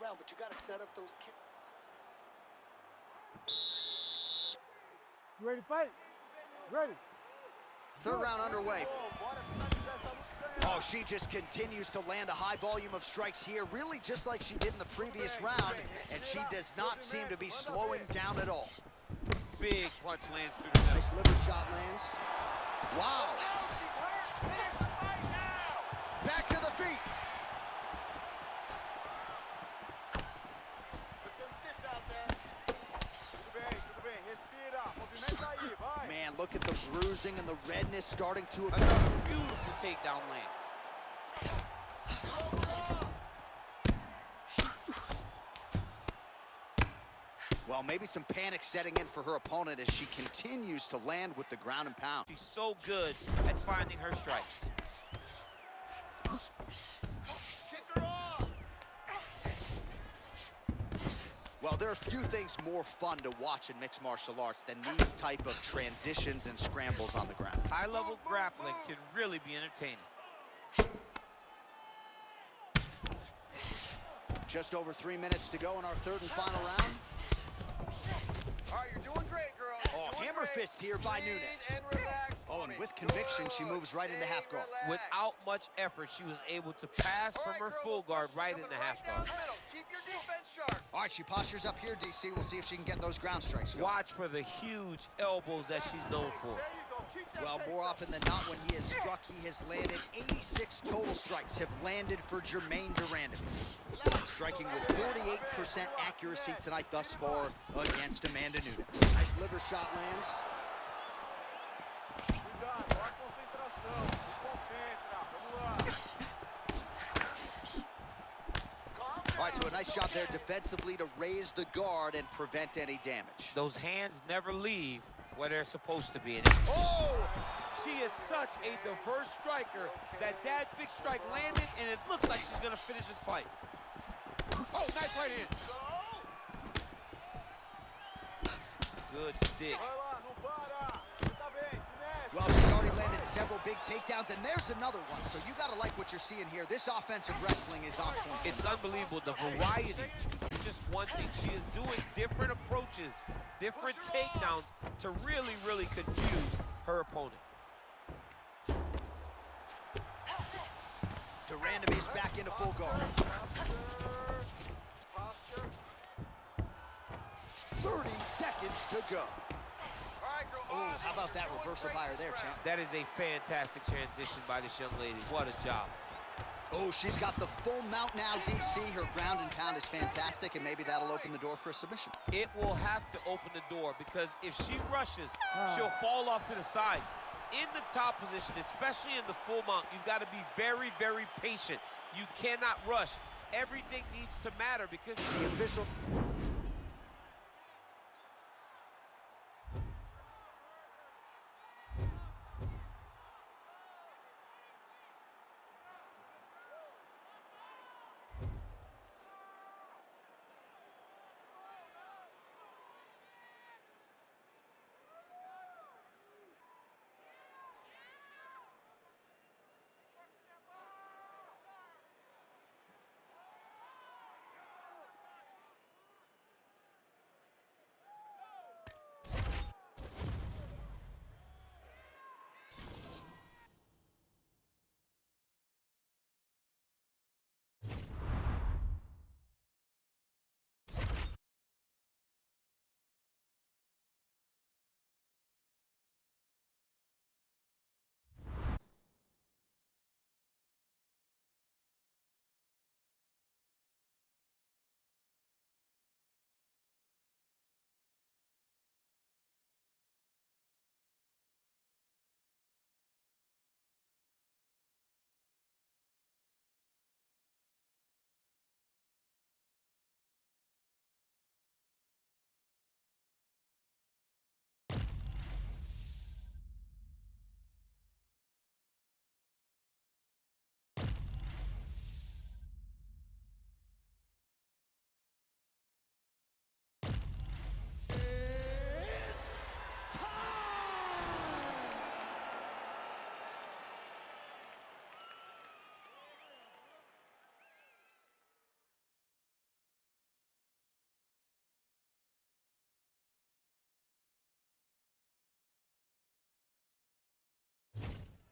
ground, but you got to set up those kicks. You ready to fight? Ready. Third round underway. Oh, she just continues to land a high volume of strikes here, really just like she did in the previous round, and she does not seem to be slowing down at all. Big punch lands through the middle. Nice liver shot lands. Wow. Back to the feet. Man, look at the bruising and the redness starting to appear. Another beautiful takedown lands. Well, maybe some panic setting in for her opponent as she continues to land with the ground and pound. She's so good at finding her strikes. Well, there are few things more fun to watch in mixed martial arts than these type of transitions and scrambles on the ground. High-level grappling can really be entertaining. Just over 3 minutes to go in our third and final round. All right, you're doing great, girl. Oh, hammer fist here by Nunes. Oh, and with conviction, she moves right into half guard. Without much effort, she was able to pass from her full guard right into half guard. Keep your defense sharp. All right, she postures up here, DC. We'll see if she can get those ground strikes going. Watch for the huge elbows that she's known for. Well, more often than not, when he has struck, he has landed 86 total strikes have landed for Germaine Durandon. Striking with 48% accuracy tonight thus far against Amanda Nunes. Nice liver shot lands. All right, so a nice job there defensively to raise the guard and prevent any damage. Those hands never leave where they're supposed to be. Oh! She is such a diverse striker that big strike landed, and it looks like she's gonna finish this fight. Oh, nice right hand. Good stick. Well, she's already landed several big takedowns, and there's another one. So you gotta like what you're seeing here. This offensive wrestling is on point. It's unbelievable, the variety. It's just one thing. She is doing different approaches, different takedowns to really, really confuse her opponent. Durandon is back into full guard. 30 seconds to go. Oh, how about that reversal by her there, champ? That is a fantastic transition by this young lady. What a job. Oh, she's got the full mount now, DC. Her ground and pound is fantastic, and maybe that'll open the door for a submission. It will have to open the door, because if she rushes, she'll fall off to the side. In the top position, especially in the full mount, you've got to be very, very patient. You cannot rush. Everything needs to matter, because the official...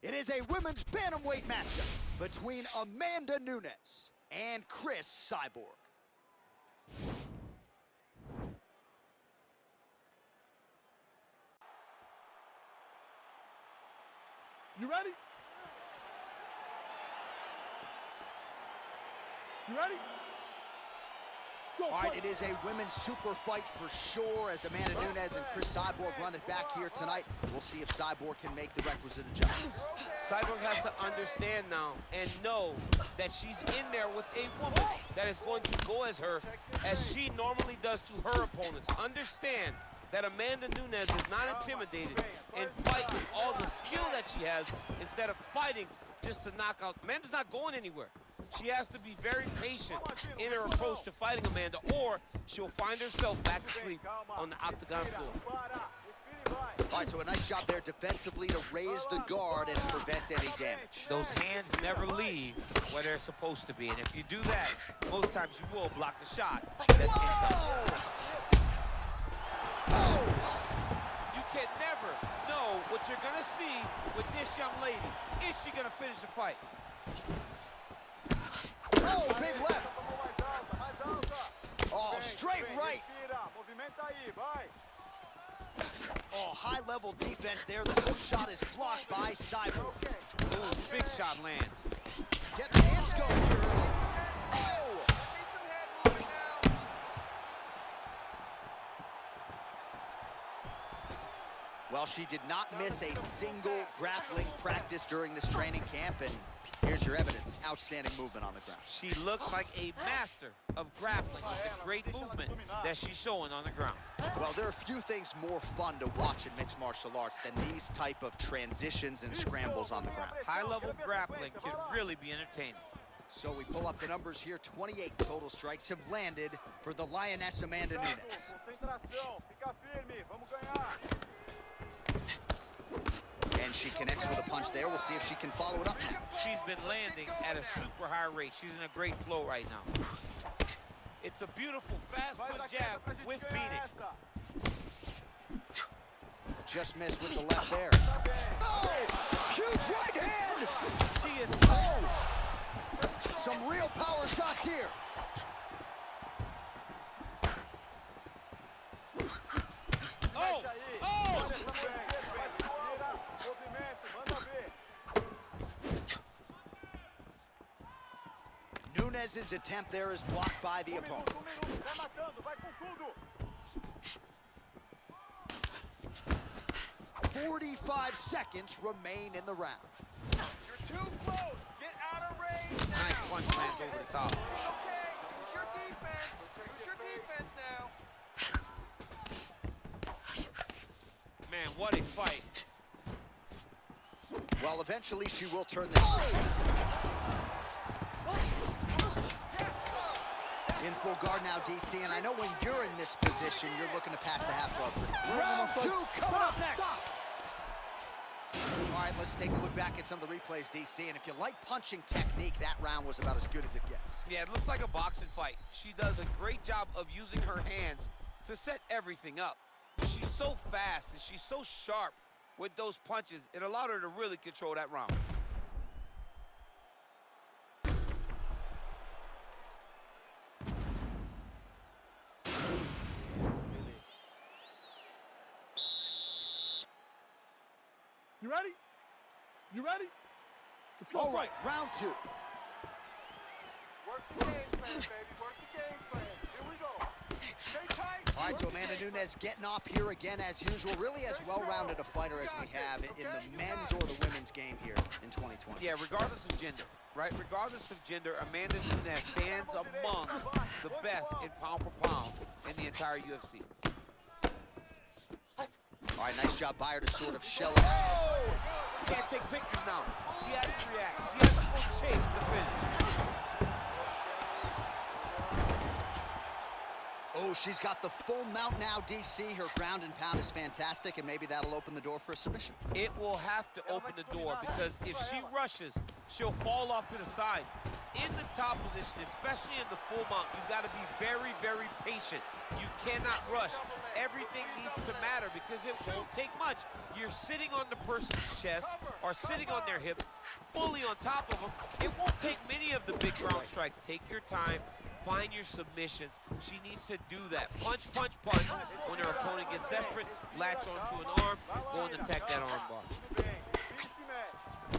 It is a women's bantamweight matchup between Amanda Nunes and Chris Cyborg. You ready? You ready? Let's go. All right, it is a women's super fight for sure as Amanda Nunes and Chris Cyborg run it back here tonight. We'll see if Cyborg can make the requisite adjustments. Cyborg has to understand now and know that she's in there with a woman that is going to go as she normally does to her opponents. Understand that Amanda Nunes is not intimidated and fight with all the skill that she has instead of fighting just to knock out. Amanda's not going anywhere. She has to be very patient in her approach to fighting Amanda, or she'll find herself back asleep on the octagon floor. All right, so a nice job there defensively to raise the guard and prevent any damage. Those hands never leave where they're supposed to be, and if you do that, most times you will block the shot. That's incoming. Oh! You can never know what you're gonna see with this young lady. Is she gonna finish the fight? Oh, big left. Oh, straight right. Oh, high-level defense there. The hook shot is blocked by Cyborg. Ooh, big shot lands. Get the hands going here early. Oh! See some head movement now. Well, she did not miss a single grappling practice during this training camp, and here's your evidence. Outstanding movement on the ground. She looks like a master of grappling with the great movement that she's showing on the ground. Well, there are few things more fun to watch in mixed martial arts than these type of transitions and scrambles on the ground. High-level grappling can really be entertaining. So we pull up the numbers here. 28 total strikes have landed for the Lioness Amanda Nunes. And she connects with a punch there. We'll see if she can follow it up. She's been landing at a super high rate. She's in a great flow right now. It's a beautiful fast foot jab with beating. Just missed with the left there. Oh! Huge right hand! She is Some real power shots here. Oh! Oh! Nunes' attempt there is blocked by the opponent. 45 seconds remain in the round. You're too close. Get out of range now. Nice punch lands over the top. Okay, use your defense. Use your defense now. Man, what a fight. Well, eventually she will turn this. In full guard now, DC, and I know when you're in this position, you're looking to pass the half guard. Round two coming up next. All right, let's take a look back at some of the replays, DC, and if you like punching technique, that round was about as good as it gets. Yeah, it looks like a boxing fight. She does a great job of using her hands to set everything up. She's so fast and she's so sharp with those punches. It allowed her to really control that round. You ready? You ready? Let's go. All right, round two. Work the game plan, baby. Work the game plan. Here we go. Stay tight. All right, so Amanda Nunes getting off here again as usual. Really as well-rounded a fighter as we have in the men's or the women's game here in 2020. Yeah, regardless of gender, right? Regardless of gender, Amanda Nunes stands amongst the best in pound for pound in the entire UFC. All right, nice job by her to sort of shell it out. Oh! Can't take pictures now. She has to react. She has to go chase the finish. Oh, she's got the full mount now, DC. Her ground and pound is fantastic, and maybe that'll open the door for a submission. It will have to open the door because if she rushes, she'll fall off to the side. in the top position, especially in the full mount, you've got to be very, very patient. You cannot rush. Everything needs to matter because it won't take much. You're sitting on the person's chest or sitting on their hips, fully on top of them. It won't take many of the big ground strikes. Take your time. Find your submission. She needs to do that. Punch, punch, punch. When her opponent gets desperate, latch onto an arm, go and attack that arm bar.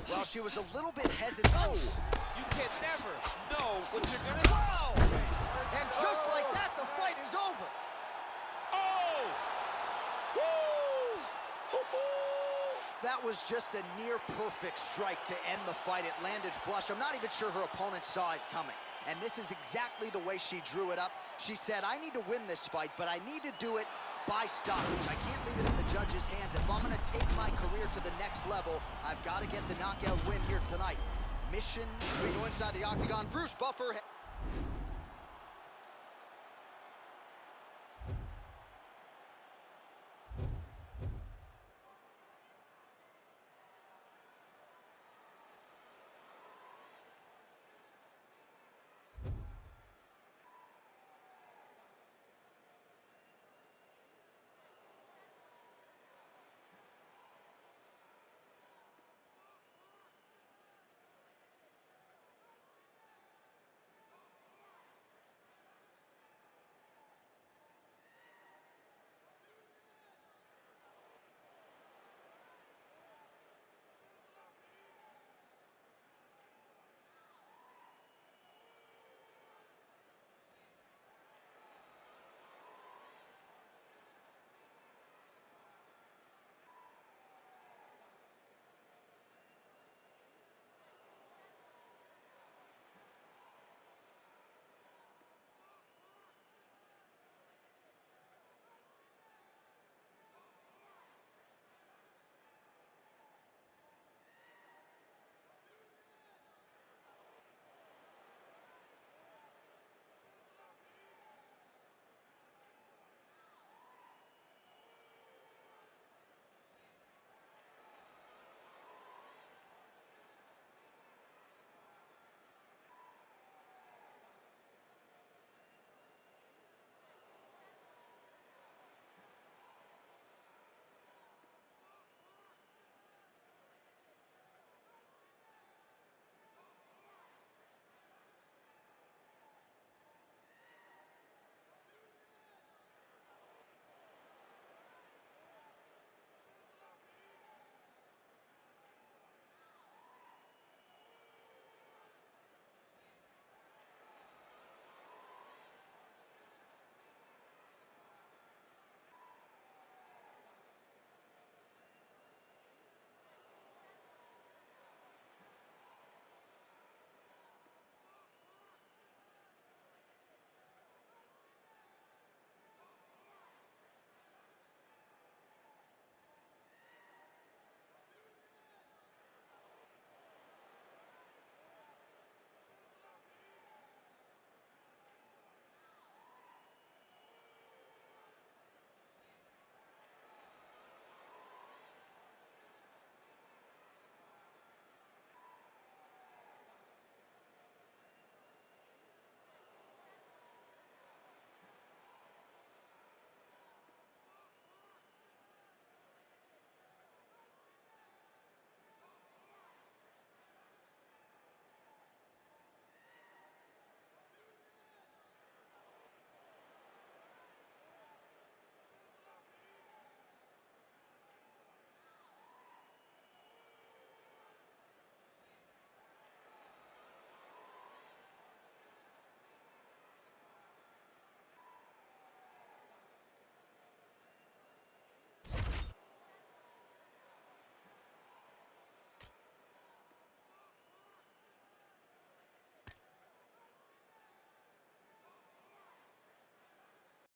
Well, she was a little bit hesitant. Oh! You can never know what you're going to do. Wow! And just like that, the fight is over. Oh! That was just a near-perfect strike to end the fight. It landed flush. I'm not even sure her opponent saw it coming. And this is exactly the way she drew it up. She said, I need to win this fight, but I need to do it by stoppage. I can't leave it in the judge's hands. If I'm going to take my career to the next level, I've got to get the knockout win here tonight. Mission, we go inside the octagon. Bruce Buffer.